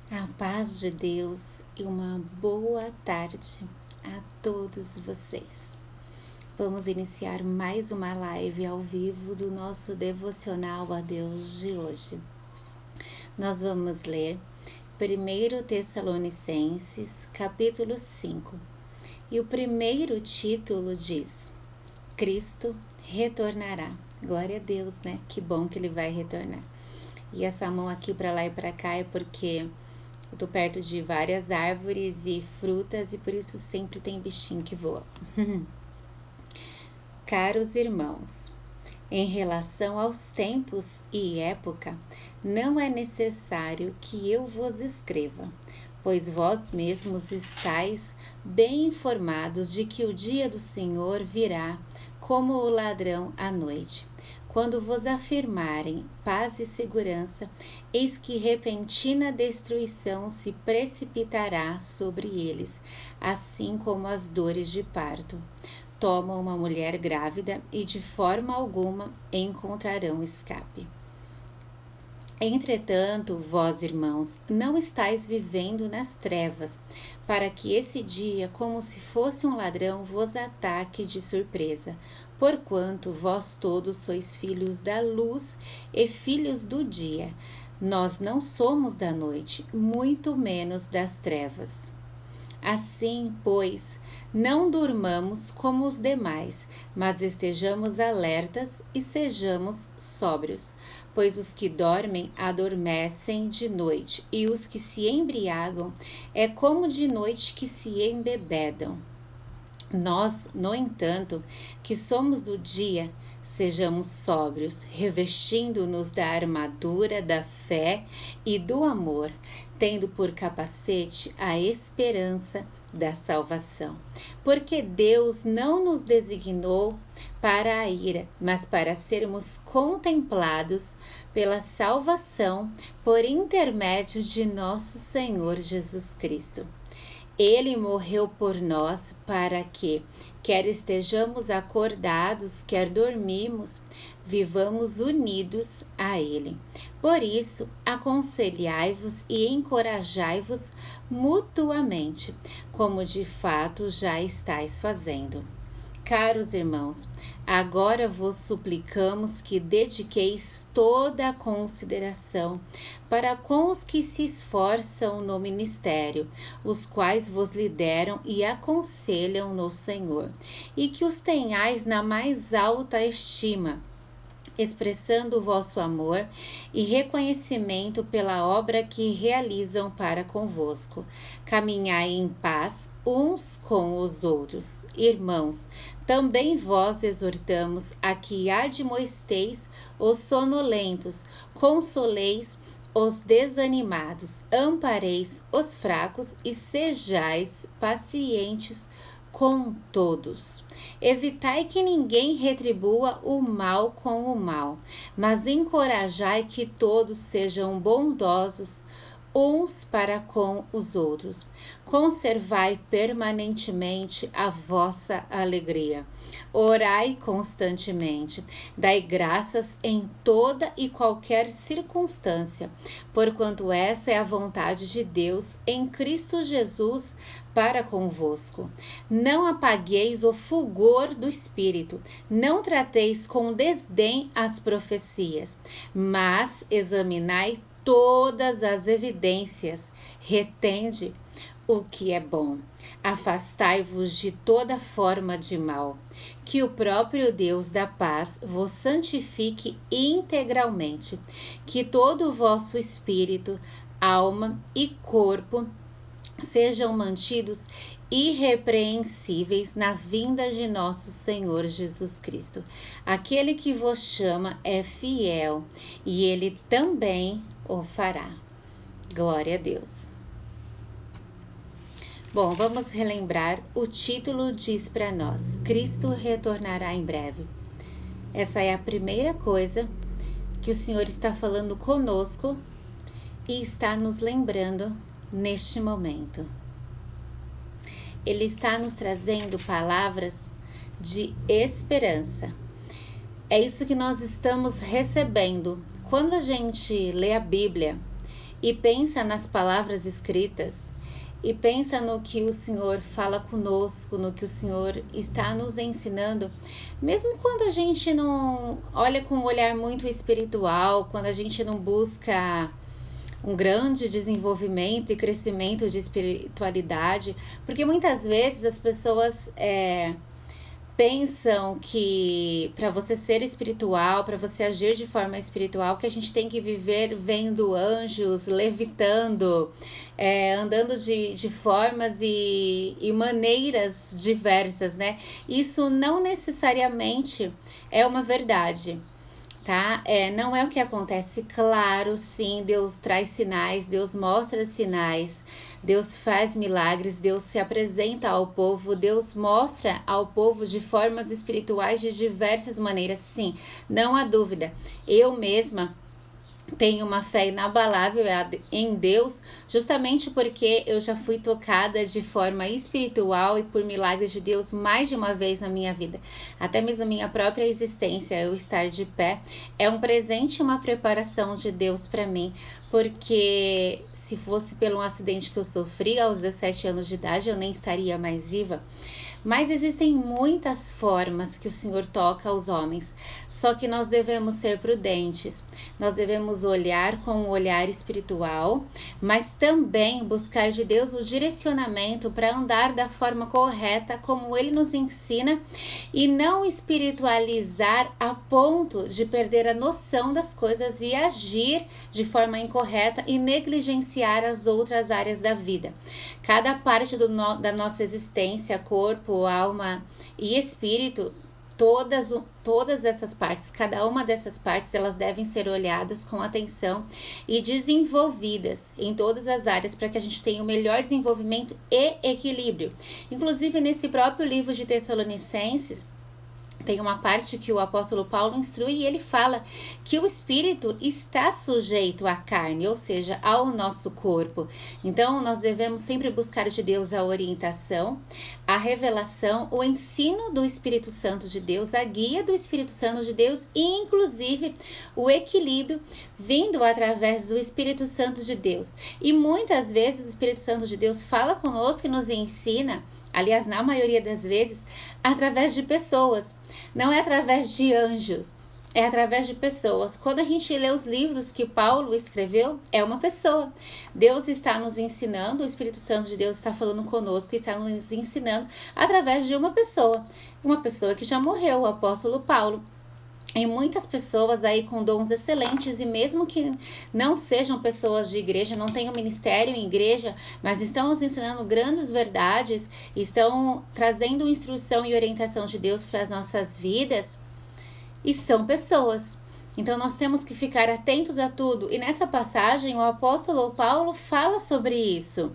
A paz de Deus e uma boa tarde a todos vocês. Vamos iniciar mais uma live ao vivo do nosso devocional a Deus de hoje. Nós vamos ler 1 Tessalonicenses, capítulo 5. E o primeiro título diz: Cristo retornará. Glória a Deus, né? Que bom que Ele vai retornar. E essa mão aqui para lá e para cá é porque eu tô perto de várias árvores e frutas e por isso sempre tem bichinho que voa. Caros irmãos, em relação aos tempos e época, não é necessário que eu vos escreva, pois vós mesmos estáis bem informados de que o dia do Senhor virá como o ladrão à noite. Quando vos afirmarem paz e segurança, eis que repentina destruição se precipitará sobre eles, assim como as dores de parto. Tomam uma mulher grávida e de forma alguma encontrarão escape. Entretanto, vós, irmãos, não estáis vivendo nas trevas, para que esse dia, como se fosse um ladrão, vos ataque de surpresa. Porquanto vós todos sois filhos da luz e filhos do dia. Nós não somos da noite, muito menos das trevas. Assim, pois, não durmamos como os demais, mas estejamos alertas e sejamos sóbrios. Pois os que dormem adormecem de noite, e os que se embriagam é como de noite que se embebedam. Nós, no entanto, que somos do dia, sejamos sóbrios, revestindo-nos da armadura da fé e do amor, tendo por capacete a esperança da salvação. Porque Deus não nos designou para a ira, mas para sermos contemplados pela salvação por intermédio de nosso Senhor Jesus Cristo. Ele morreu por nós para que, quer estejamos acordados, quer dormimos, vivamos unidos a Ele. Por isso, aconselhai-vos e encorajai-vos mutuamente, como de fato já estáis fazendo. Caros irmãos, agora vos suplicamos que dediqueis toda a consideração para com os que se esforçam no ministério, os quais vos lideram e aconselham no Senhor, e que os tenhais na mais alta estima, expressando o vosso amor e reconhecimento pela obra que realizam para convosco. Caminhai em paz uns com os outros. Irmãos, também vós exortamos a que admoesteis os sonolentos, consoleis os desanimados, ampareis os fracos e sejais pacientes com todos. Evitai que ninguém retribua o mal com o mal, mas encorajai que todos sejam bondosos uns para com os outros. Conservai permanentemente a vossa alegria. Orai constantemente. Dai graças em toda e qualquer circunstância, porquanto essa é a vontade de Deus em Cristo Jesus para convosco. Não apagueis o fulgor do Espírito, não trateis com desdém as profecias, mas examinai todas as evidências, retende o que é bom. Afastai-vos de toda forma de mal. Que o próprio Deus da paz vos santifique integralmente. Que todo o vosso espírito, alma e corpo sejam mantidos irrepreensíveis na vinda de nosso Senhor Jesus Cristo. Aquele que vos chama é fiel e ele também o fará. Glória a Deus. Bom, vamos relembrar. O título diz para nós: Cristo retornará em breve. Essa é a primeira coisa que o Senhor está falando conosco e está nos lembrando neste momento. Ele está nos trazendo palavras de esperança. É isso que nós estamos recebendo. Quando a gente lê a Bíblia e pensa nas palavras escritas, e pensa no que o Senhor fala conosco, no que o Senhor está nos ensinando, mesmo quando a gente não olha com um olhar muito espiritual, quando a gente não busca um grande desenvolvimento e crescimento de espiritualidade, porque muitas vezes as pessoas pensam que para você ser espiritual, para você agir de forma espiritual, que a gente tem que viver vendo anjos, levitando, andando de formas e maneiras diversas, né? Isso não necessariamente é uma verdade. Tá? Não é o que acontece. Claro, sim, Deus traz sinais, Deus mostra sinais, Deus faz milagres, Deus se apresenta ao povo, Deus mostra ao povo de formas espirituais de diversas maneiras, sim, não há dúvida. Eu mesma tenho uma fé inabalável em Deus, justamente porque eu já fui tocada de forma espiritual e por milagres de Deus mais de uma vez na minha vida. Até mesmo a minha própria existência, eu estar de pé, é um presente e uma preparação de Deus para mim, porque se fosse pelo um acidente que eu sofri aos 17 anos de idade, eu nem estaria mais viva. Mas existem muitas formas que o Senhor toca aos homens, só que nós devemos ser prudentes, nós devemos olhar com um olhar espiritual, mas também buscar de Deus o direcionamento para andar da forma correta, como Ele nos ensina, e não espiritualizar a ponto de perder a noção das coisas e agir de forma incorreta e negligenciar as outras áreas da vida. Cada parte da nossa existência, corpo, alma e espírito, todas essas partes, cada uma dessas partes, elas devem ser olhadas com atenção e desenvolvidas em todas as áreas para que a gente tenha o melhor desenvolvimento e equilíbrio. Inclusive, nesse próprio livro de Tessalonicenses, tem uma parte que o apóstolo Paulo instrui e ele fala que o espírito está sujeito à carne, ou seja, ao nosso corpo. Então, nós devemos sempre buscar de Deus a orientação, a revelação, o ensino do Espírito Santo de Deus, a guia do Espírito Santo de Deus e, inclusive, o equilíbrio vindo através do Espírito Santo de Deus. E muitas vezes o Espírito Santo de Deus fala conosco e nos ensina, aliás, na maioria das vezes, através de pessoas. Não é através de anjos, é através de pessoas. Quando a gente lê os livros que Paulo escreveu, é uma pessoa. Deus está nos ensinando, o Espírito Santo de Deus está falando conosco e está nos ensinando através de uma pessoa que já morreu, o apóstolo Paulo. E muitas pessoas aí com dons excelentes, e mesmo que não sejam pessoas de igreja, não tenham ministério em igreja, mas estão nos ensinando grandes verdades, estão trazendo instrução e orientação de Deus para as nossas vidas, e são pessoas. Então nós temos que ficar atentos a tudo. E nessa passagem o apóstolo Paulo fala sobre isso.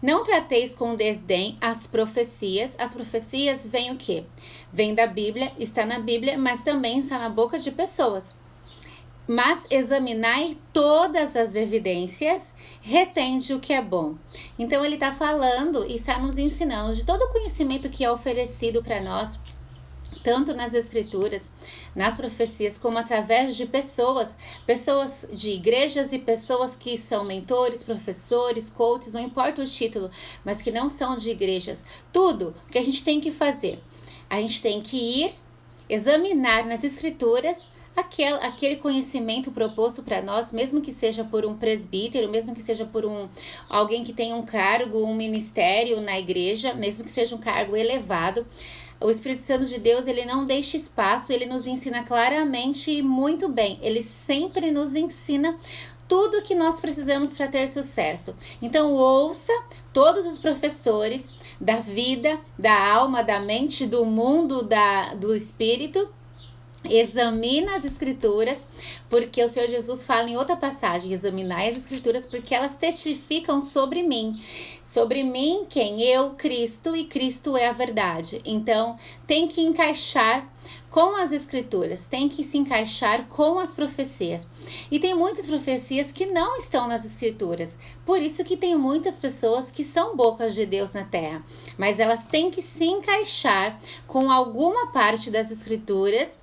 Não trateis com desdém as profecias. As profecias vêm o quê? Vem da Bíblia, está na Bíblia, mas também está na boca de pessoas. Mas examinai todas as evidências, retende o que é bom. Então ele está falando e está nos ensinando de todo o conhecimento que é oferecido para nós, tanto nas escrituras, nas profecias, como através de pessoas de igrejas e pessoas que são mentores, professores, coaches, não importa o título, mas que não são de igrejas. Tudo que a gente tem que fazer, a gente tem que ir examinar nas escrituras aquele conhecimento proposto para nós, mesmo que seja por um presbítero, mesmo que seja por alguém que tem um cargo, um ministério na igreja, mesmo que seja um cargo elevado. O Espírito Santo de Deus, ele não deixa espaço, ele nos ensina claramente e muito bem. Ele sempre nos ensina tudo o que nós precisamos para ter sucesso. Então, ouça todos os professores da vida, da alma, da mente, do mundo, do espírito. Examina as escrituras, porque o Senhor Jesus fala em outra passagem, examinai as escrituras porque elas testificam sobre mim. Sobre mim, quem? Eu, Cristo, e Cristo é a verdade. Então, tem que encaixar com as escrituras, tem que se encaixar com as profecias. E tem muitas profecias que não estão nas escrituras. Por isso que tem muitas pessoas que são bocas de Deus na terra. Mas elas têm que se encaixar com alguma parte das escrituras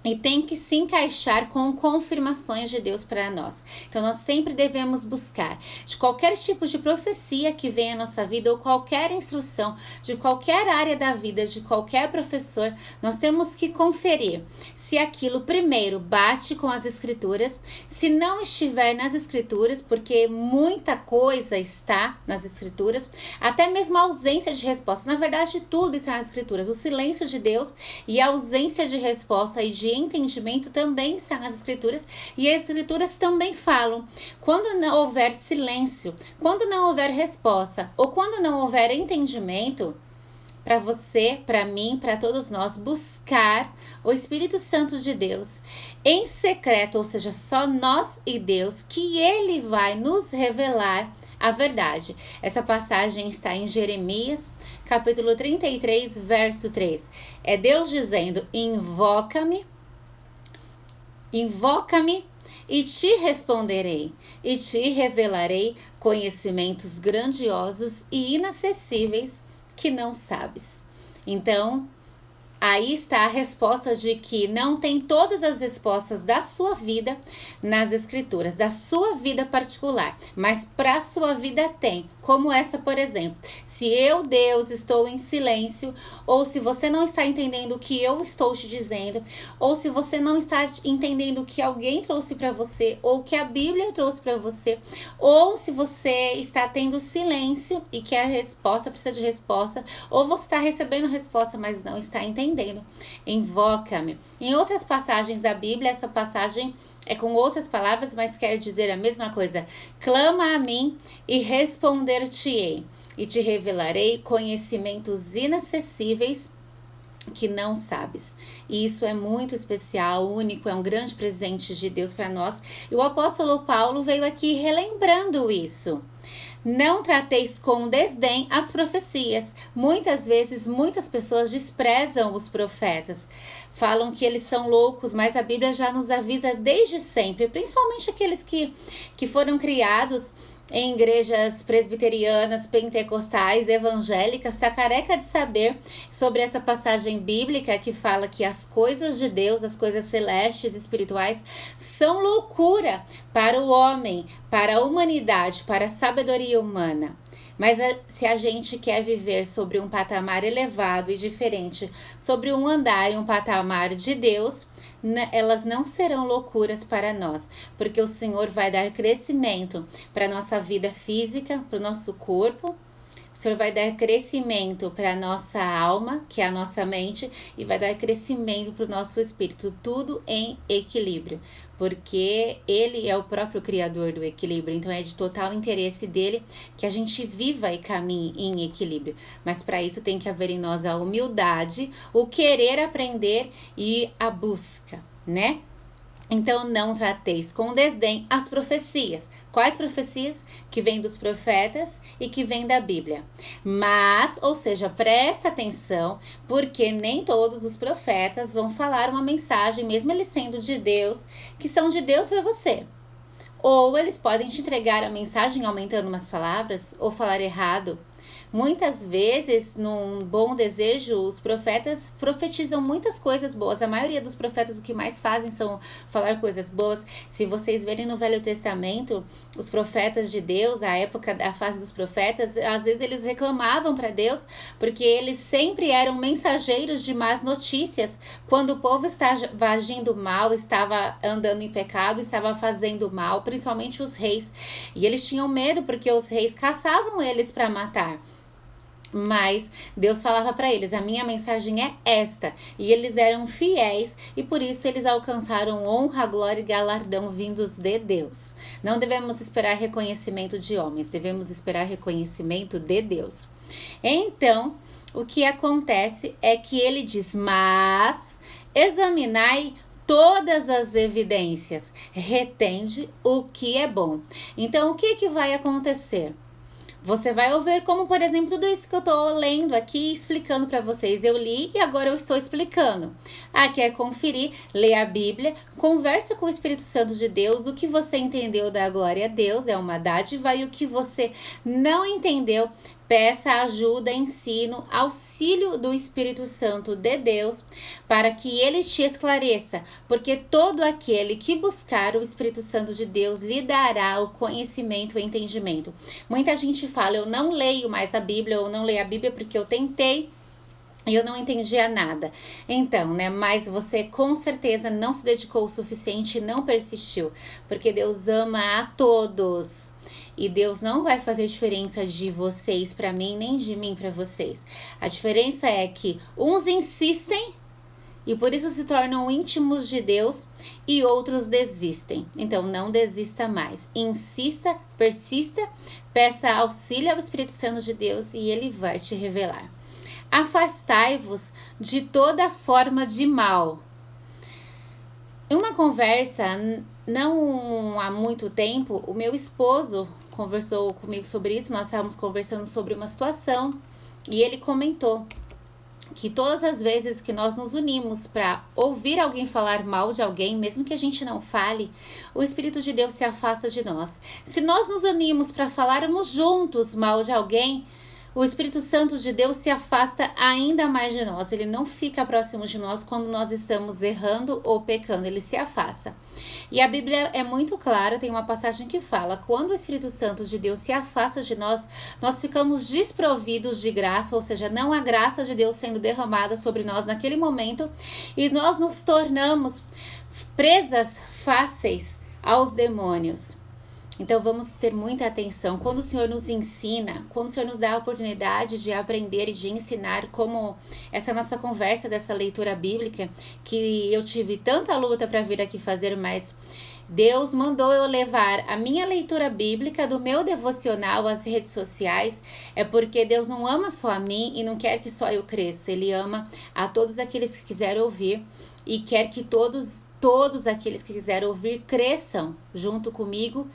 e tem que se encaixar com confirmações de Deus para nós. Então, nós sempre devemos buscar de qualquer tipo de profecia que venha à nossa vida ou qualquer instrução de qualquer área da vida, de qualquer professor, nós temos que conferir se aquilo primeiro bate com as escrituras, se não estiver nas escrituras, porque muita coisa está nas escrituras, até mesmo a ausência de resposta. Na verdade, tudo está nas escrituras. O silêncio de Deus e a ausência de resposta e de entendimento também está nas escrituras, e as escrituras também falam: quando não houver silêncio, quando não houver resposta ou quando não houver entendimento, para você, para mim, para todos nós, buscar o Espírito Santo de Deus em secreto, ou seja, só nós e Deus, que Ele vai nos revelar a verdade. Essa passagem está em Jeremias, capítulo 33, verso 3. É Deus dizendo: invoca-me e te responderei, e te revelarei conhecimentos grandiosos e inacessíveis que não sabes. Então, aí está a resposta de que não tem todas as respostas da sua vida nas escrituras, da sua vida particular, mas para a sua vida tem. Como essa, por exemplo: se eu, Deus, estou em silêncio, ou se você não está entendendo o que eu estou te dizendo, ou se você não está entendendo o que alguém trouxe para você, ou o que a Bíblia trouxe para você, ou se você está tendo silêncio e quer resposta, precisa de resposta, ou você está recebendo resposta, mas não está entendendo, invoca-me. Em outras passagens da Bíblia, essa passagem é com outras palavras, mas quer dizer a mesma coisa: clama a mim e responder-te-ei, e te revelarei conhecimentos inacessíveis que não sabes. E isso é muito especial, único, é um grande presente de Deus para nós. E o apóstolo Paulo veio aqui relembrando isso. Não trateis com desdém as profecias. Muitas vezes, muitas pessoas desprezam os profetas. Falam que eles são loucos, mas a Bíblia já nos avisa desde sempre, principalmente aqueles que foram criados em igrejas presbiterianas, pentecostais, evangélicas, está careca de saber sobre essa passagem bíblica que fala que as coisas de Deus, as coisas celestes, espirituais, são loucura para o homem, para a humanidade, para a sabedoria humana. Mas se a gente quer viver sobre um patamar elevado e diferente, sobre um andar e um patamar de Deus, elas não serão loucuras para nós, porque o Senhor vai dar crescimento para a nossa vida física, para o nosso corpo. O Senhor vai dar crescimento para a nossa alma, que é a nossa mente, e vai dar crescimento para o nosso espírito, tudo em equilíbrio, porque Ele é o próprio Criador do equilíbrio, então é de total interesse dele que a gente viva e caminhe em equilíbrio, mas para isso tem que haver em nós a humildade, o querer aprender e a busca, né? Então, não trateis com desdém as profecias. Quais profecias? Que vêm dos profetas e que vêm da Bíblia. Mas, ou seja, presta atenção, porque nem todos os profetas vão falar uma mensagem, mesmo eles sendo de Deus, que são de Deus para você. Ou eles podem te entregar a mensagem aumentando umas palavras, ou falar errado. Muitas vezes, num bom desejo, os profetas profetizam muitas coisas boas. A maioria dos profetas o que mais fazem são falar coisas boas. Se vocês verem no Velho Testamento, os profetas de Deus, a época, a fase dos profetas, às vezes eles reclamavam para Deus, porque eles sempre eram mensageiros de más notícias. Quando o povo estava agindo mal, estava andando em pecado, estava fazendo mal, principalmente os reis. E eles tinham medo porque os reis caçavam eles para matar. Mas Deus falava para eles: a minha mensagem é esta. E eles eram fiéis e por isso eles alcançaram honra, glória e galardão vindos de Deus. Não devemos esperar reconhecimento de homens, devemos esperar reconhecimento de Deus. Então, o que acontece é que ele diz: mas examinai todas as evidências, retende o que é bom. Então, o que vai acontecer? Você vai ouvir como, por exemplo, tudo isso que eu estou lendo aqui e explicando para vocês. Eu li e agora eu estou explicando. Quer conferir? Lê a Bíblia, conversa com o Espírito Santo de Deus. O que você entendeu da glória a Deus é uma dádiva e o que você não entendeu, peça ajuda, ensino, auxílio do Espírito Santo de Deus, para que ele te esclareça, porque todo aquele que buscar o Espírito Santo de Deus lhe dará o conhecimento e entendimento. Muita gente fala, eu não leio mais a Bíblia, ou não leio a Bíblia porque eu tentei e eu não entendia nada. Então, né, mas você com certeza não se dedicou o suficiente e não persistiu, porque Deus ama a todos. E Deus não vai fazer diferença de vocês para mim, nem de mim para vocês. A diferença é que uns insistem e por isso se tornam íntimos de Deus e outros desistem. Então não desista mais. Insista, persista, peça auxílio ao Espírito Santo de Deus e ele vai te revelar. Afastai-vos de toda forma de mal. Em uma conversa, não há muito tempo, o meu esposo conversou comigo sobre isso. Nós estávamos conversando sobre uma situação e ele comentou que todas as vezes que nós nos unimos para ouvir alguém falar mal de alguém, mesmo que a gente não fale, o Espírito de Deus se afasta de nós. Se nós nos unimos para falarmos juntos mal de alguém, o Espírito Santo de Deus se afasta ainda mais de nós. Ele não fica próximo de nós quando nós estamos errando ou pecando. Ele se afasta. E a Bíblia é muito clara, tem uma passagem que fala, quando o Espírito Santo de Deus se afasta de nós, nós ficamos desprovidos de graça, ou seja, não há graça de Deus sendo derramada sobre nós naquele momento, e nós nos tornamos presas fáceis aos demônios. Então vamos ter muita atenção. Quando o Senhor nos ensina, quando o Senhor nos dá a oportunidade de aprender e de ensinar, como essa nossa conversa dessa leitura bíblica, que eu tive tanta luta para vir aqui fazer, mas Deus mandou eu levar a minha leitura bíblica do meu devocional às redes sociais, é porque Deus não ama só a mim e não quer que só eu cresça. Ele ama a todos aqueles que quiserem ouvir e quer que todos aqueles que quiserem ouvir cresçam junto comigo,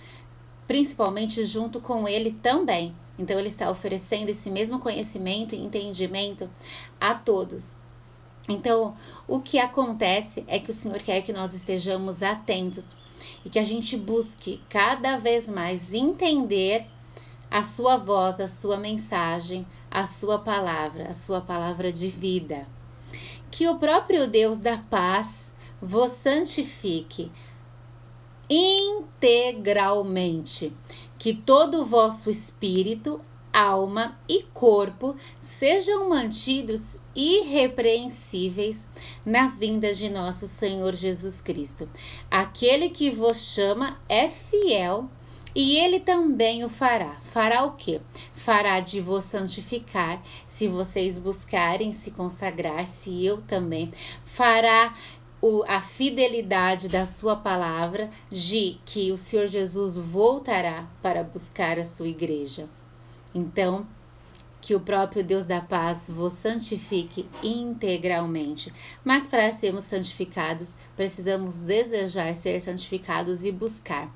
principalmente junto com ele também. Então ele está oferecendo esse mesmo conhecimento e entendimento a todos. Então o que acontece é que o Senhor quer que nós estejamos atentos e que a gente busque cada vez mais entender a sua voz, a sua mensagem, a sua palavra de vida. Que o próprio Deus da paz vos santifique integralmente, que todo o vosso espírito, alma e corpo sejam mantidos irrepreensíveis na vinda de nosso Senhor Jesus Cristo. Aquele que vos chama é fiel e ele também o fará. Fará o quê? Fará de vos santificar, se vocês buscarem se consagrar, se eu também. Fará a fidelidade da sua palavra, de que o Senhor Jesus voltará para buscar a sua igreja. Então, que o próprio Deus da paz vos santifique integralmente. Mas para sermos santificados, precisamos desejar ser santificados e buscar.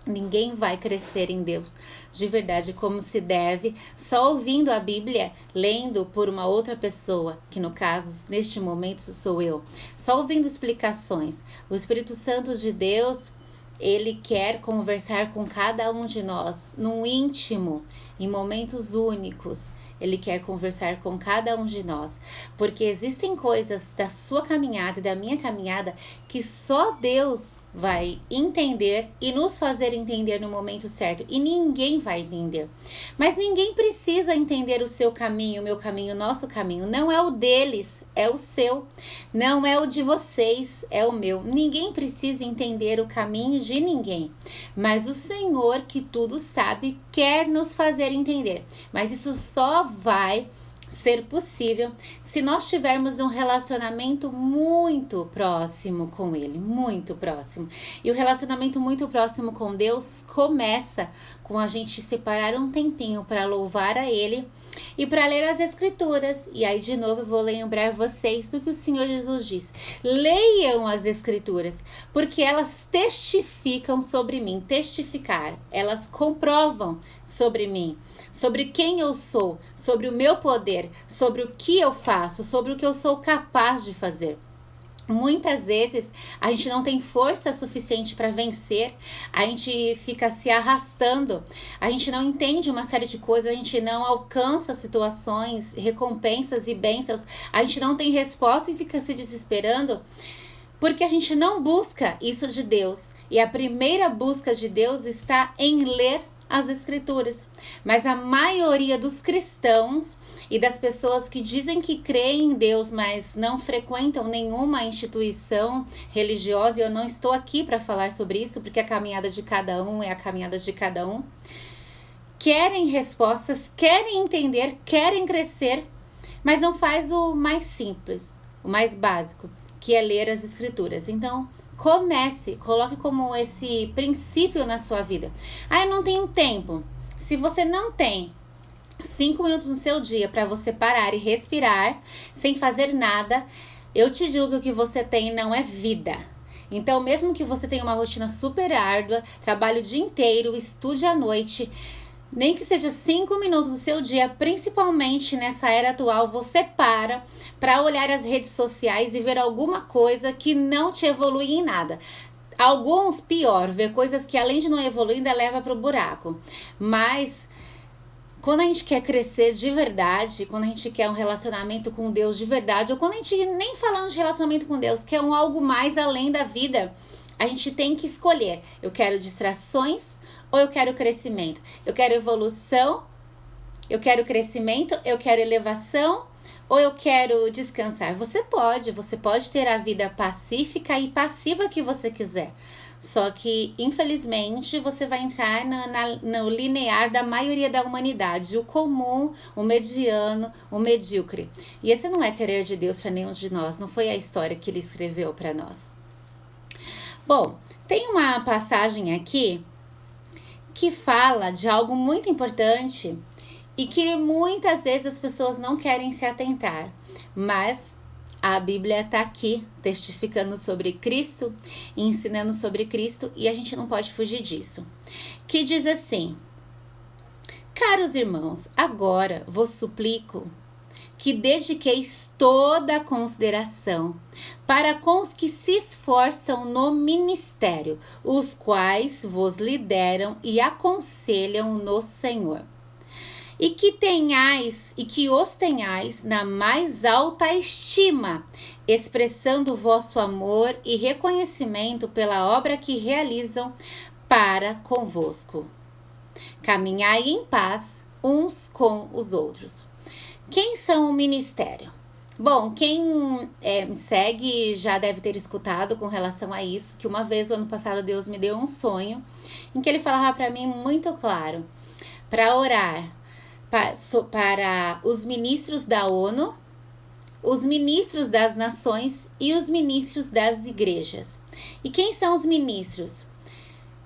Ninguém vai crescer em Deus de verdade como se deve, só ouvindo a Bíblia, lendo por uma outra pessoa, que no caso, neste momento, sou eu. Só ouvindo explicações. O Espírito Santo de Deus, ele quer conversar com cada um de nós, no íntimo, em momentos únicos. Ele quer conversar com cada um de nós, porque existem coisas da sua caminhada e da minha caminhada que só Deus vai entender e nos fazer entender no momento certo, e ninguém vai entender. Mas ninguém precisa entender o seu caminho, o meu caminho, o nosso caminho. Não é o deles, é o seu. Não é o de vocês, é o meu. Ninguém precisa entender o caminho de ninguém. Mas o Senhor, que tudo sabe, quer nos fazer entender. Mas isso só vai ser possível se nós tivermos um relacionamento muito próximo com Ele, muito próximo. E o relacionamento muito próximo com Deus começa com a gente separar um tempinho para louvar a Ele e para ler as Escrituras. E aí de novo eu vou lembrar vocês do que o Senhor Jesus diz: leiam as Escrituras, porque elas testificam sobre mim. Testificar, elas comprovam sobre mim, sobre quem eu sou, sobre o meu poder, sobre o que eu faço, sobre o que eu sou capaz de fazer. Muitas vezes a gente não tem força suficiente para vencer, a gente fica se arrastando, a gente não entende uma série de coisas, a gente não alcança situações, recompensas e bênçãos, a gente não tem resposta e fica se desesperando, porque a gente não busca isso de Deus. E a primeira busca de Deus está em ler as Escrituras. Mas a maioria dos cristãos e das pessoas que dizem que creem em Deus, mas não frequentam nenhuma instituição religiosa, e eu não estou aqui para falar sobre isso, porque a caminhada de cada um é a caminhada de cada um, querem respostas, querem entender, querem crescer, mas não faz o mais simples, o mais básico, que é ler as Escrituras. Então, comece, coloque como esse princípio na sua vida. Eu não tenho tempo. Se você não tem 5 minutos no seu dia para você parar e respirar, sem fazer nada, eu te digo que o que você tem não é vida. Então, mesmo que você tenha uma rotina super árdua, trabalhe o dia inteiro, estude à noite, nem que seja 5 minutos do seu dia, principalmente nessa era atual, você para olhar as redes sociais e ver alguma coisa que não te evolui em nada. Alguns, pior, ver coisas que além de não evoluir, ainda leva para o buraco. Mas quando a gente quer crescer de verdade, quando a gente quer um relacionamento com Deus de verdade, ou quando a gente nem falando de relacionamento com Deus, quer algo mais além da vida, a gente tem que escolher. Eu quero distrações ou eu quero crescimento? Eu quero evolução, eu quero crescimento, eu quero elevação, ou eu quero descansar? Você pode ter a vida pacífica e passiva que você quiser. Só que, infelizmente, você vai entrar no linear da maioria da humanidade, o comum, o mediano, o medíocre. E esse não é querer de Deus para nenhum de nós, não foi a história que ele escreveu para nós. Bom, tem uma passagem aqui que fala de algo muito importante e que muitas vezes as pessoas não querem se atentar, mas a Bíblia está aqui testificando sobre Cristo, ensinando sobre Cristo, e a gente não pode fugir disso. Que diz assim: caros irmãos, agora vos suplico que dediqueis toda a consideração para com os que se esforçam no ministério, os quais vos lideram e aconselham no Senhor. E que os tenhais na mais alta estima, expressando o vosso amor e reconhecimento pela obra que realizam para convosco. Caminhai em paz uns com os outros. Quem são o ministério? Bom, quem me segue já deve ter escutado com relação a isso, que uma vez, o ano passado, Deus me deu um sonho em que ele falava para mim muito claro, para orar para os ministros da ONU, os ministros das nações e os ministros das igrejas. E quem são os ministros?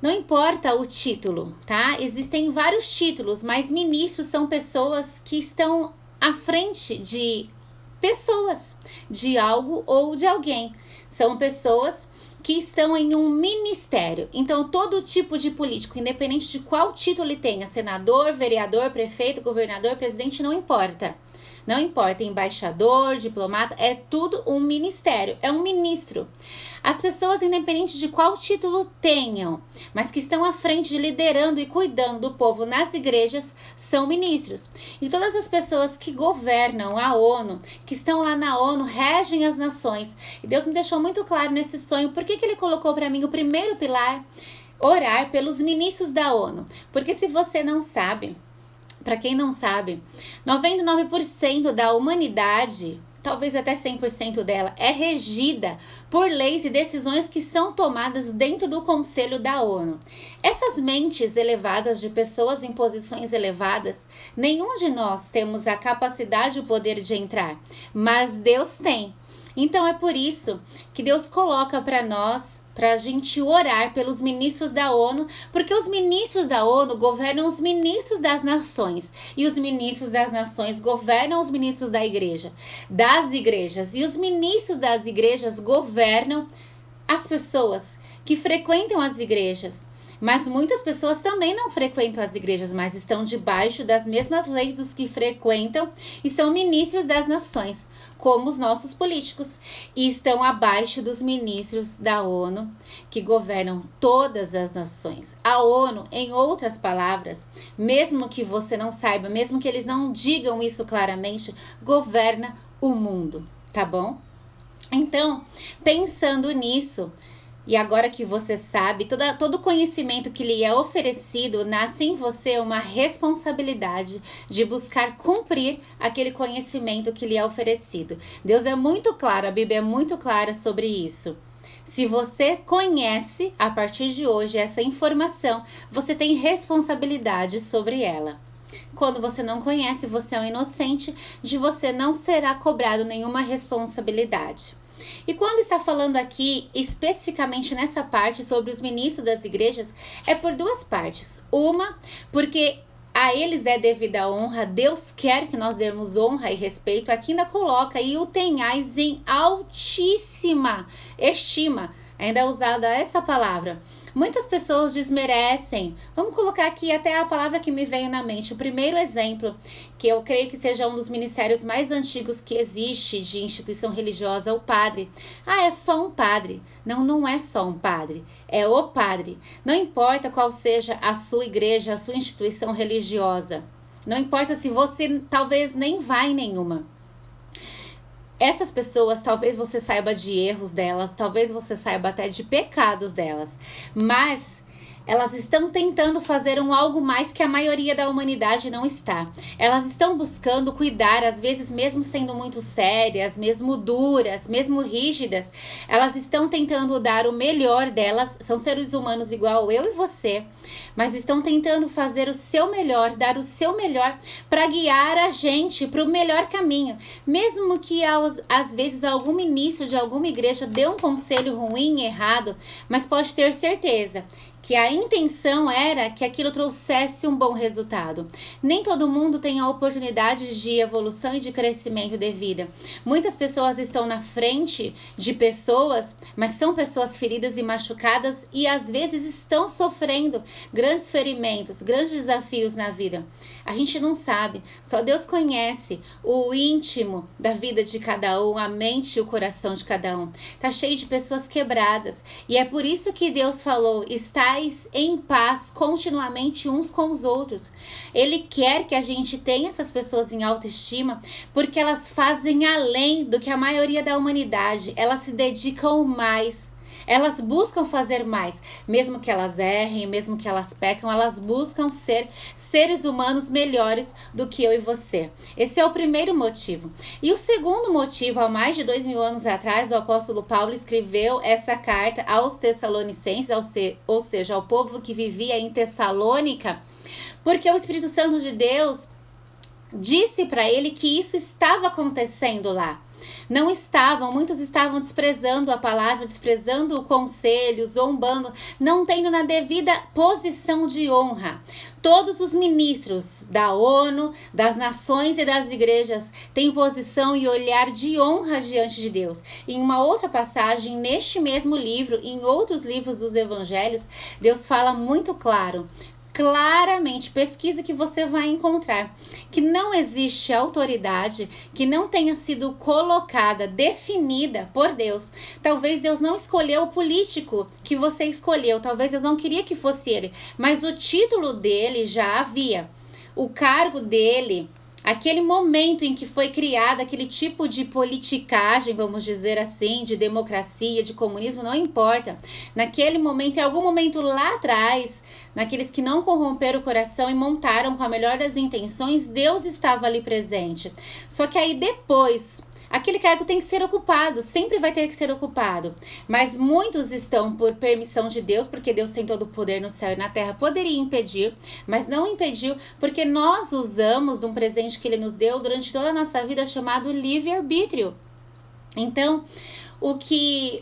Não importa o título, tá? Existem vários títulos, mas ministros são pessoas que estão à frente de pessoas, de algo ou de alguém. São pessoas que estão em um ministério. Então, todo tipo de político, independente de qual título ele tenha, senador, vereador, prefeito, governador, presidente, não importa. Não importa, embaixador, diplomata, é tudo um ministério, é um ministro. As pessoas, independente de qual título tenham, mas que estão à frente, liderando e cuidando do povo nas igrejas, são ministros. E todas as pessoas que governam a ONU, que estão lá na ONU, regem as nações. E Deus me deixou muito claro nesse sonho, por que ele colocou para mim o primeiro pilar, orar pelos ministros da ONU. Porque se você não sabe, para quem não sabe, 99% da humanidade, talvez até 100% dela, é regida por leis e decisões que são tomadas dentro do Conselho da ONU. Essas mentes elevadas de pessoas em posições elevadas, nenhum de nós temos a capacidade e o poder de entrar, mas Deus tem. Então é por isso que Deus coloca para nós, para a gente orar pelos ministros da ONU, porque os ministros da ONU governam os ministros das nações, e os ministros das nações governam os ministros das igrejas, e os ministros das igrejas governam as pessoas que frequentam as igrejas. Mas muitas pessoas também não frequentam as igrejas, mas estão debaixo das mesmas leis dos que frequentam e são ministros das nações, como os nossos políticos, e estão abaixo dos ministros da ONU, que governam todas as nações. A ONU, em outras palavras, mesmo que você não saiba, mesmo que eles não digam isso claramente, governa o mundo, tá bom? Então, pensando nisso, e agora que você sabe, todo conhecimento que lhe é oferecido, nasce em você uma responsabilidade de buscar cumprir aquele conhecimento que lhe é oferecido. Deus é muito claro, a Bíblia é muito clara sobre isso. Se você conhece, a partir de hoje, essa informação, você tem responsabilidade sobre ela. Quando você não conhece, você é um inocente, de você não será cobrado nenhuma responsabilidade. E quando está falando aqui, especificamente nessa parte sobre os ministros das igrejas, é por duas partes. Uma, porque a eles é devida a honra, Deus quer que nós demos honra e respeito, aqui ainda coloca, e o tenhais em altíssima estima, ainda é usada essa palavra. Muitas pessoas desmerecem. Vamos colocar aqui até a palavra que me veio na mente. O primeiro exemplo, que eu creio que seja um dos ministérios mais antigos que existe de instituição religiosa, o padre. Ah, é só um padre. Não, não é só um padre. É o padre. Não importa qual seja a sua igreja, a sua instituição religiosa. Não importa se você talvez nem vá em nenhuma. Essas pessoas, talvez você saiba de erros delas, talvez você saiba até de pecados delas, mas elas estão tentando fazer algo mais que a maioria da humanidade não está. Elas estão buscando cuidar, às vezes mesmo sendo muito sérias, mesmo duras, mesmo rígidas, elas estão tentando dar o melhor delas, são seres humanos igual eu e você, mas estão tentando fazer o seu melhor, dar o seu melhor para guiar a gente para o melhor caminho. Mesmo que às vezes algum ministro de alguma igreja dê um conselho ruim, errado, mas pode ter certeza que a intenção era que aquilo trouxesse um bom resultado. Nem todo mundo tem a oportunidade de evolução e de crescimento de vida. Muitas pessoas estão na frente de pessoas, mas são pessoas feridas e machucadas e às vezes estão sofrendo grandes ferimentos, grandes desafios na vida. A gente não sabe, só Deus conhece o íntimo da vida de cada um, a mente e o coração de cada um. Tá cheio de pessoas quebradas e é por isso que Deus falou, estais em paz continuamente uns com os outros. Ele quer que a gente tenha essas pessoas em autoestima, porque elas fazem além do que a maioria da humanidade, elas se dedicam mais. Elas buscam fazer mais, mesmo que elas errem, mesmo que elas pecam, elas buscam ser seres humanos melhores do que eu e você. Esse é o primeiro motivo. E o segundo motivo, há mais de 2000 anos atrás, o apóstolo Paulo escreveu essa carta aos Tessalonicenses, ou seja, ao povo que vivia em Tessalônica, porque o Espírito Santo de Deus disse para ele que isso estava acontecendo lá. Muitos estavam desprezando a palavra, desprezando o conselho, zombando, não tendo na devida posição de honra. Todos os ministros da ONU, das nações e das igrejas têm posição e olhar de honra diante de Deus. Em uma outra passagem, neste mesmo livro, em outros livros dos evangelhos, Deus fala muito claramente, pesquisa que você vai encontrar, que não existe autoridade que não tenha sido colocada, definida por Deus. Talvez Deus não escolheu o político que você escolheu, talvez Deus não queria que fosse ele, mas o título dele já havia, o cargo dele, aquele momento em que foi criada aquele tipo de politicagem, vamos dizer assim, de democracia, de comunismo, não importa. Naquele momento, em algum momento lá atrás, naqueles que não corromperam o coração e montaram com a melhor das intenções, Deus estava ali presente. Só que aí depois, aquele cargo tem que ser ocupado, sempre vai ter que ser ocupado. Mas muitos estão por permissão de Deus, porque Deus tem todo o poder no céu e na terra, poderia impedir, mas não impediu, porque nós usamos de um presente que Ele nos deu durante toda a nossa vida chamado livre-arbítrio. Então,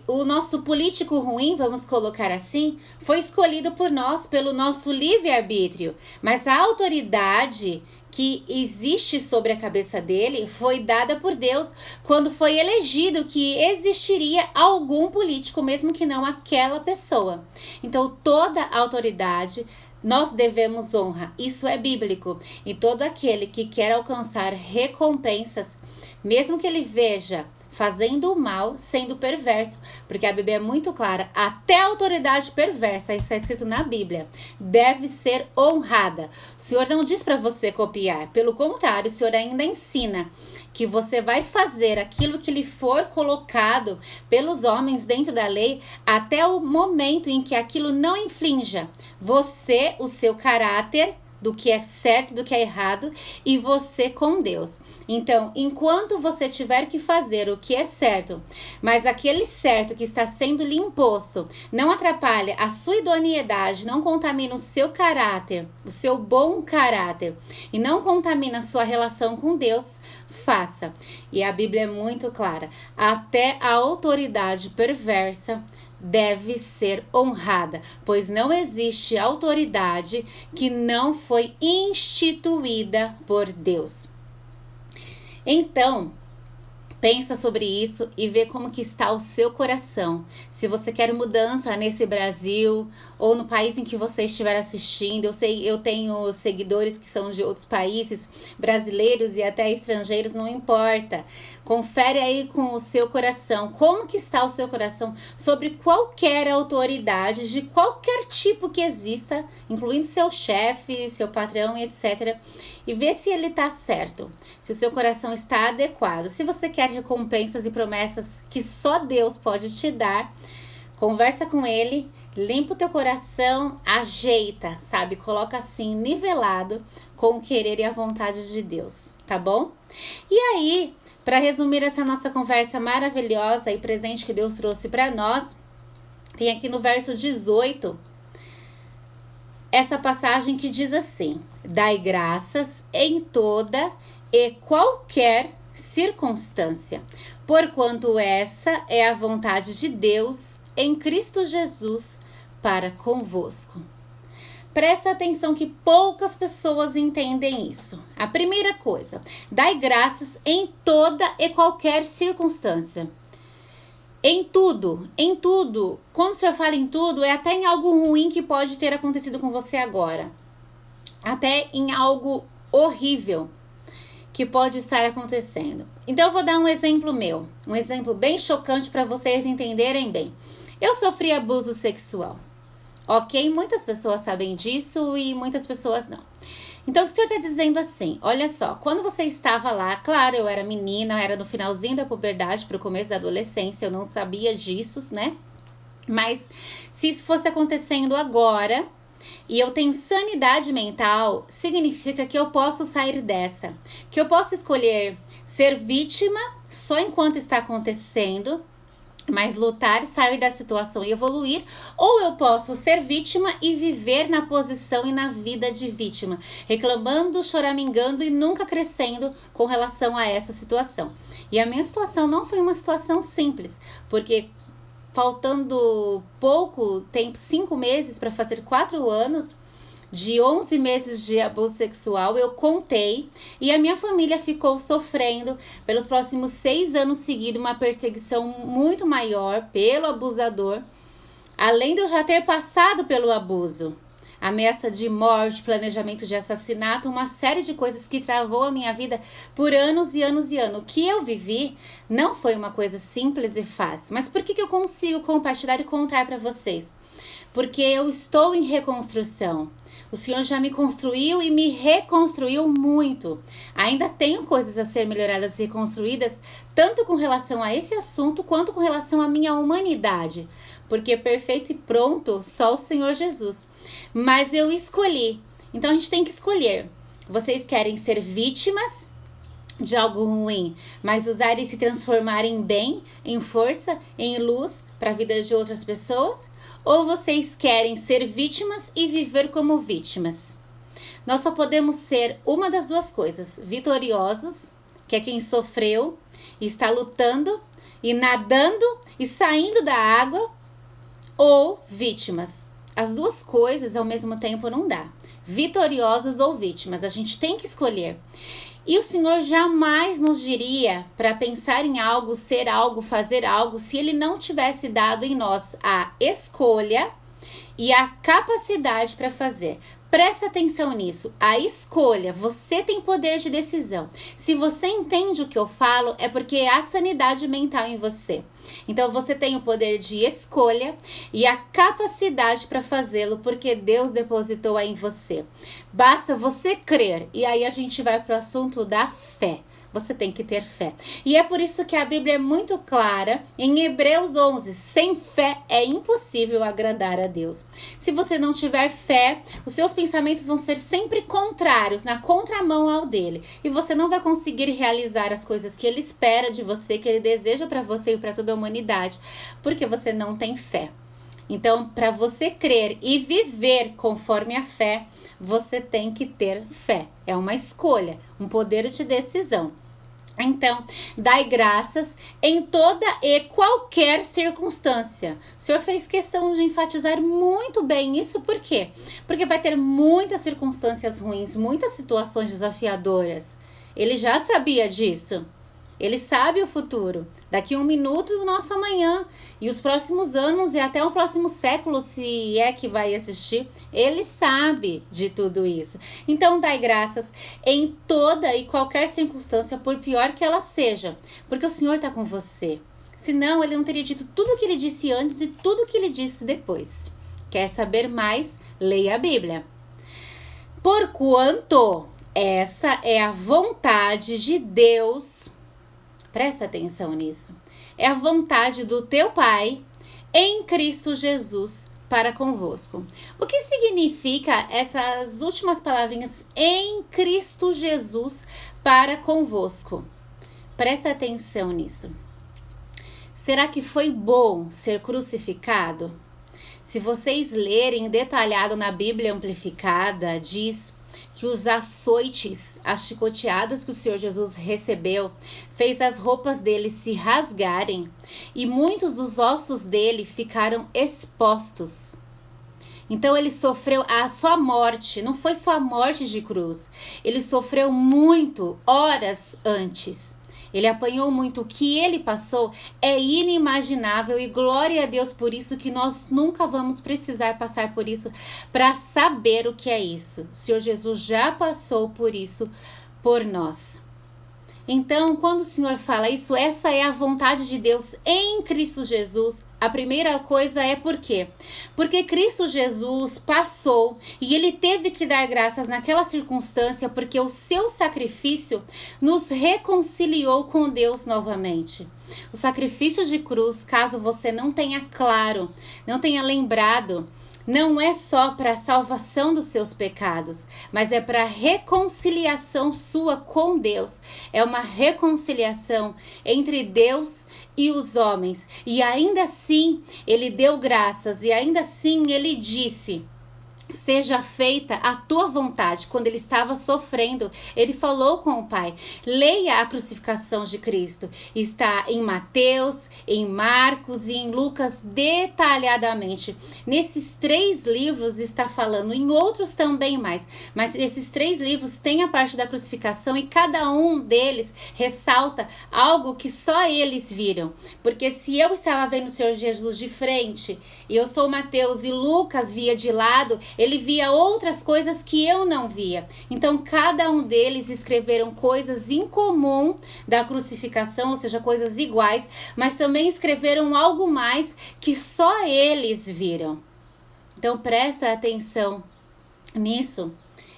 o nosso político ruim, vamos colocar assim, foi escolhido por nós, pelo nosso livre-arbítrio. Mas a autoridade que existe sobre a cabeça dele foi dada por Deus quando foi elegido que existiria algum político, mesmo que não aquela pessoa. Então, toda autoridade nós devemos honra. Isso é bíblico. E todo aquele que quer alcançar recompensas, mesmo que ele veja fazendo o mal, sendo perverso, porque a Bíblia é muito clara, até a autoridade perversa, isso está escrito na Bíblia, deve ser honrada. O Senhor não diz para você copiar, pelo contrário, o Senhor ainda ensina que você vai fazer aquilo que lhe for colocado pelos homens dentro da lei, até o momento em que aquilo não inflinja você, o seu caráter, do que é certo, do que é errado, e você com Deus. Então, enquanto você tiver que fazer o que é certo, mas aquele certo que está sendo lhe imposto não atrapalha a sua idoneidade, não contamina o seu caráter, o seu bom caráter, e não contamina a sua relação com Deus, faça. E a Bíblia é muito clara. Até a autoridade perversa deve ser honrada, pois não existe autoridade que não foi instituída por Deus. Então, pensa sobre isso e vê como que está o seu coração. Se você quer mudança nesse Brasil ou no país em que você estiver assistindo, eu tenho seguidores que são de outros países, brasileiros e até estrangeiros, não importa. Confere aí com o seu coração, como que está o seu coração sobre qualquer autoridade, de qualquer tipo que exista, incluindo seu chefe, seu patrão e etc. E vê se ele está certo, se o seu coração está adequado. Se você quer recompensas e promessas que só Deus pode te dar, conversa com ele, limpa o teu coração, ajeita, sabe? Coloca assim, nivelado com o querer e a vontade de Deus, tá bom? E aí, para resumir essa nossa conversa maravilhosa e presente que Deus trouxe para nós, tem aqui no verso 18, essa passagem que diz assim: dai graças em toda e qualquer circunstância, porquanto essa é a vontade de Deus em Cristo Jesus para convosco. Presta atenção que poucas pessoas entendem isso. A primeira coisa, dai graças em toda e qualquer circunstância. Em tudo. Quando o Senhor fala em tudo, é até em algo ruim que pode ter acontecido com você agora. Até em algo horrível que pode estar acontecendo. Então eu vou dar um exemplo meu. Um exemplo bem chocante para vocês entenderem bem. Eu sofri abuso sexual. Ok? Muitas pessoas sabem disso e muitas pessoas não. Então, o que o Senhor está dizendo assim? Olha só, quando você estava lá, claro, eu era menina, era no finalzinho da puberdade, para o começo da adolescência, eu não sabia disso, né? Mas, se isso fosse acontecendo agora, e eu tenho sanidade mental, significa que eu posso sair dessa. Que eu posso escolher ser vítima só enquanto está acontecendo, mas lutar, sair da situação e evoluir, ou eu posso ser vítima e viver na posição e na vida de vítima, reclamando, choramingando e nunca crescendo com relação a essa situação. E a minha situação não foi uma situação simples, porque faltando pouco tempo, 5 meses para fazer 4 anos, de 11 meses de abuso sexual, eu contei, e a minha família ficou sofrendo pelos próximos 6 anos seguidos uma perseguição muito maior pelo abusador, além de eu já ter passado pelo abuso. Ameaça de morte, planejamento de assassinato, uma série de coisas que travou a minha vida por anos e anos e anos. O que eu vivi não foi uma coisa simples e fácil. Mas por que eu consigo compartilhar e contar para vocês? Porque eu estou em reconstrução. O Senhor já me construiu e me reconstruiu muito. Ainda tenho coisas a ser melhoradas e reconstruídas, tanto com relação a esse assunto, quanto com relação à minha humanidade. Porque perfeito e pronto, só o Senhor Jesus. Mas eu escolhi. Então a gente tem que escolher. Vocês querem ser vítimas de algo ruim, mas usar e se transformar em bem, em força, em luz para a vida de outras pessoas? Ou vocês querem ser vítimas e viver como vítimas? Nós só podemos ser uma das duas coisas. Vitoriosos, que é quem sofreu e está lutando, e nadando e saindo da água, ou vítimas. As duas coisas ao mesmo tempo não dá. Vitoriosos ou vítimas, a gente tem que escolher. E o Senhor jamais nos diria para pensar em algo, ser algo, fazer algo, se Ele não tivesse dado em nós a escolha e a capacidade para fazer. Presta atenção nisso, a escolha, você tem poder de decisão. Se você entende o que eu falo, é porque há sanidade mental em você. Então você tem o poder de escolha e a capacidade para fazê-lo, porque Deus depositou aí em você. Basta você crer, e aí a gente vai para o assunto da fé. Você tem que ter fé. E é por isso que a Bíblia é muito clara em Hebreus 11. Sem fé é impossível agradar a Deus. Se você não tiver fé, os seus pensamentos vão ser sempre contrários, na contramão ao dele. E você não vai conseguir realizar as coisas que ele espera de você, que ele deseja para você e para toda a humanidade, porque você não tem fé. Então, para você crer e viver conforme a fé, você tem que ter fé. É uma escolha, um poder de decisão. Então, dai graças em toda e qualquer circunstância. O Senhor fez questão de enfatizar muito bem isso, por quê? Porque vai ter muitas circunstâncias ruins, muitas situações desafiadoras. Ele já sabia disso. Ele sabe o futuro. Daqui um minuto, o nosso amanhã. E os próximos anos e até o próximo século, se é que vai existir. Ele sabe de tudo isso. Então, dai graças em toda e qualquer circunstância, por pior que ela seja. Porque o Senhor está com você. Senão, ele não teria dito tudo o que ele disse antes e tudo o que ele disse depois. Quer saber mais? Leia a Bíblia. Porquanto essa é a vontade de Deus. Presta atenção nisso. É a vontade do teu Pai em Cristo Jesus para convosco. O que significa essas últimas palavrinhas em Cristo Jesus para convosco? Presta atenção nisso. Será que foi bom ser crucificado? Se vocês lerem detalhado na Bíblia Amplificada, diz que os açoites, as chicoteadas que o Senhor Jesus recebeu, fez as roupas dele se rasgarem e muitos dos ossos dele ficaram expostos. Então ele sofreu a sua morte, não foi só a morte de cruz, ele sofreu muito horas antes. Ele apanhou muito. O que ele passou é inimaginável e glória a Deus por isso, que nós nunca vamos precisar passar por isso para saber o que é isso. O Senhor Jesus já passou por isso por nós. Então, quando o Senhor fala isso, essa é a vontade de Deus em Cristo Jesus. A primeira coisa é por quê? Porque Cristo Jesus passou e ele teve que dar graças naquela circunstância, porque o seu sacrifício nos reconciliou com Deus novamente. O sacrifício de cruz, caso você não tenha claro, não tenha lembrado, não é só para a salvação dos seus pecados, mas é para a reconciliação sua com Deus. É uma reconciliação entre Deus e os homens. E ainda assim, ele deu graças e ainda assim ele disse: seja feita a tua vontade. Quando ele estava sofrendo, ele falou com o Pai. Leia a crucificação de Cristo. Está em Mateus, em Marcos e em Lucas detalhadamente. Nesses 3 livros está falando, em outros também mais. Mas esses 3 livros têm a parte da crucificação e cada um deles ressalta algo que só eles viram. Porque se eu estava vendo o Senhor Jesus de frente, e eu sou Mateus e Lucas via de lado, ele via outras coisas que eu não via. Então, cada um deles escreveram coisas em comum da crucificação, ou seja, coisas iguais, mas também escreveram algo mais que só eles viram. Então, presta atenção nisso.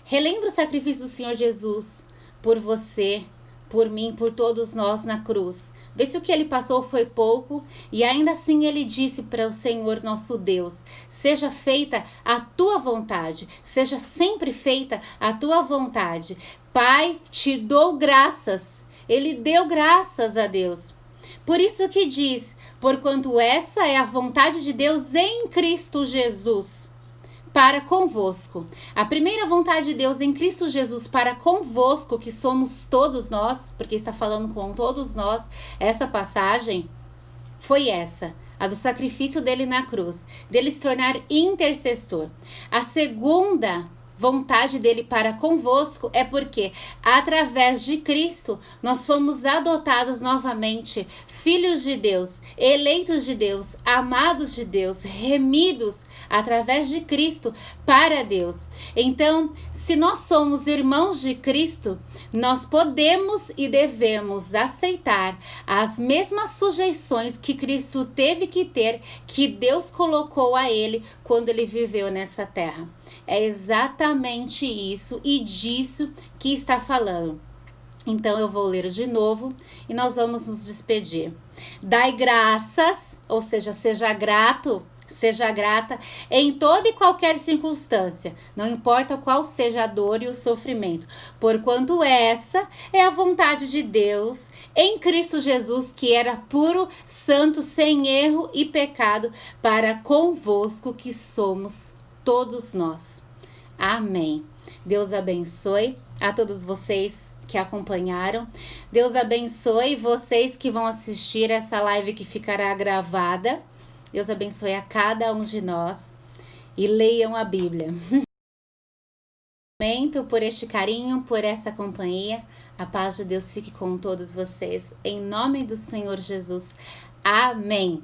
Relembra o sacrifício do Senhor Jesus por você, por mim, por todos nós na cruz. Vê se o que ele passou foi pouco, e ainda assim ele disse para o Senhor nosso Deus: seja feita a tua vontade, seja sempre feita a tua vontade. Pai, te dou graças. Ele deu graças a Deus. Por isso que diz: porquanto essa é a vontade de Deus em Cristo Jesus para convosco. A primeira vontade de Deus em Cristo Jesus para convosco, que somos todos nós, porque está falando com todos nós, essa passagem, foi essa, a do sacrifício dele na cruz, dele se tornar intercessor. A segunda vontade dele para convosco é porque, através de Cristo, nós fomos adotados novamente, filhos de Deus, eleitos de Deus, amados de Deus, remidos através de Cristo para Deus. Então, se nós somos irmãos de Cristo, nós podemos e devemos aceitar as mesmas sujeições que Cristo teve que ter, que Deus colocou a ele quando ele viveu nessa terra. É exatamente isso e disso que está falando. Então eu vou ler de novo e nós vamos nos despedir. Dai graças, ou seja, seja grato, seja grata em toda e qualquer circunstância, não importa qual seja a dor e o sofrimento, porquanto essa é a vontade de Deus em Cristo Jesus, que era puro, santo, sem erro e pecado, para convosco que somos todos nós. Amém. Deus abençoe a todos vocês que acompanharam. Deus abençoe vocês que vão assistir essa live que ficará gravada. Deus abençoe a cada um de nós e leiam a Bíblia. Por este carinho, por essa companhia. A paz de Deus fique com todos vocês. Em nome do Senhor Jesus. Amém.